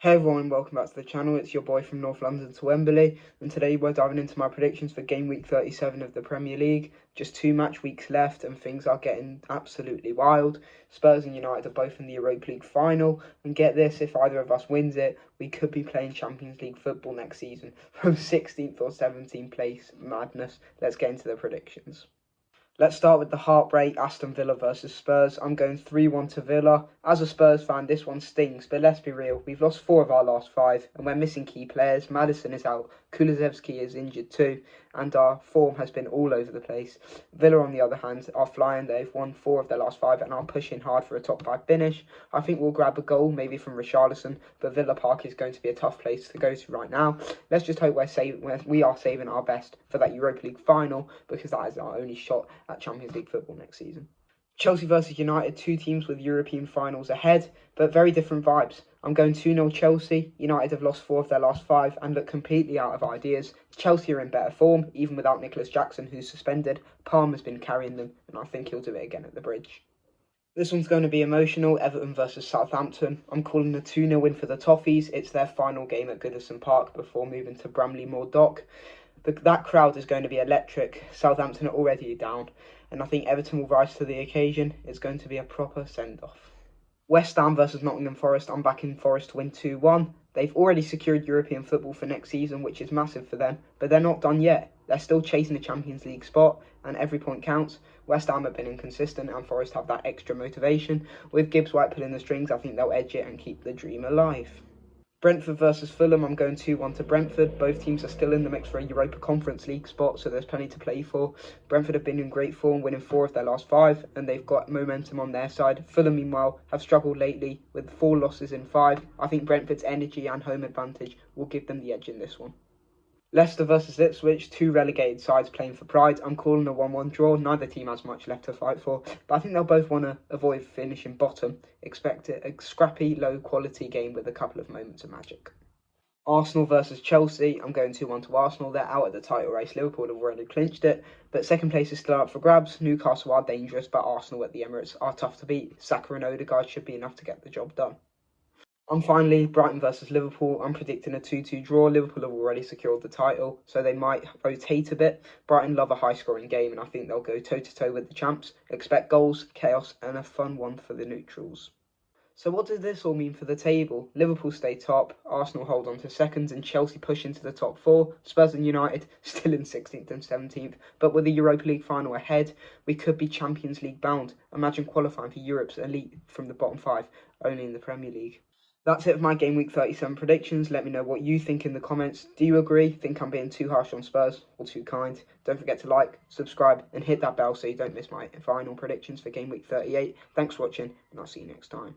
Hey everyone, welcome back to the channel. It's your boy from North London to Wembley, and today we're diving into my predictions for game week 37 of the Premier League. Just 2 match weeks left and things are getting absolutely wild. Spurs and United are both in the Europa League final, and get this, if either of us wins it, we could be playing Champions League football next season from 16th or 17th place. Madness. Let's get into the predictions. Let's start with the heartbreak, Aston Villa versus Spurs. I'm going 3-1 to Villa. As a Spurs fan, this one stings, but let's be real. We've lost 4 of our last 5, and we're missing key players. Maddison is out, Kulusevski is injured too, and our form has been all over the place. Villa, on the other hand, are flying. They've won 4 of their last 5 and are pushing hard for a top 5 finish. I think we'll grab a goal, maybe from Richarlison, but Villa Park is going to be a tough place to go to right now. Let's just hope we are saving our best for that Europa League final, because that is our only shot at Champions League football next season. Chelsea versus United, 2 teams with European finals ahead, but very different vibes. I'm going 2-0 Chelsea. United have lost 4 of their last 5 and look completely out of ideas. Chelsea are in better form, even without Nicholas Jackson, who's suspended. Palmer's been carrying them, and I think he'll do it again at the Bridge. This one's going to be emotional. Everton versus Southampton. I'm calling a 2-0 win for the Toffees. It's their final game at Goodison Park before moving to Bramley Moor Dock. That crowd is going to be electric. Southampton are already down, and I think Everton will rise to the occasion. It's going to be a proper send-off. West Ham versus Nottingham Forest. I'm backing Forest to win 2-1. They've already secured European football for next season, which is massive for them, but they're not done yet. They're still chasing the Champions League spot, and every point counts. West Ham have been inconsistent, and Forest have that extra motivation. With Gibbs White pulling the strings, I think they'll edge it and keep the dream alive. Brentford versus Fulham, I'm going 2-1 to Brentford. Both teams are still in the mix for a Europa Conference League spot, so there's plenty to play for. Brentford have been in great form, winning 4 of their last 5, and they've got momentum on their side. Fulham, meanwhile, have struggled lately with 4 losses in 5. I think Brentford's energy and home advantage will give them the edge in this one. Leicester versus Ipswich, 2 relegated sides playing for pride. I'm calling a 1-1 draw. Neither team has much left to fight for, but I think they'll both want to avoid finishing bottom. Expect it a scrappy, low-quality game with a couple of moments of magic. Arsenal versus Chelsea. I'm going 2-1 to Arsenal. They're out of the title race. Liverpool have already clinched it, but second place is still up for grabs. Newcastle are dangerous, but Arsenal at the Emirates are tough to beat. Saka and Odegaard should be enough to get the job done. And finally, Brighton versus Liverpool. I'm predicting a 2-2 draw. Liverpool have already secured the title, so they might rotate a bit. Brighton love a high-scoring game, and I think they'll go toe-to-toe with the champs. Expect goals, chaos, and a fun one for the neutrals. So what does this all mean for the table? Liverpool stay top, Arsenal hold on to seconds, and Chelsea push into the top 4. Spurs and United still in 16th and 17th, but with the Europa League final ahead, we could be Champions League bound. Imagine qualifying for Europe's elite from the bottom 5, only in the Premier League. That's it for my Game Week 37 predictions. Let me know what you think in the comments. Do you agree? Think I'm being too harsh on Spurs or too kind? Don't forget to like, subscribe, and hit that bell so you don't miss my final predictions for Game Week 38. Thanks for watching, and I'll see you next time.